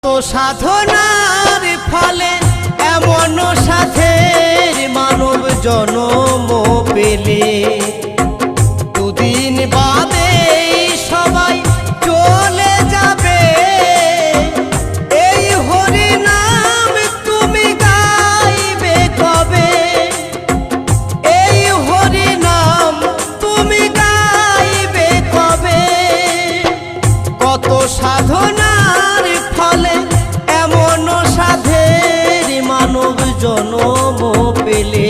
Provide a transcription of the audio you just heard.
তো সাধনার ফলে এমন সাথের মানব জন্ম পেলে দুদিন বাদে সবাই চলে যাবে। এই হরি নাম তুমি গাইবে কবে? এই হরি নাম তুমি গাইবে কবে? কত সাধনার ফলে এমন সাধের মানব জন্ম পেলে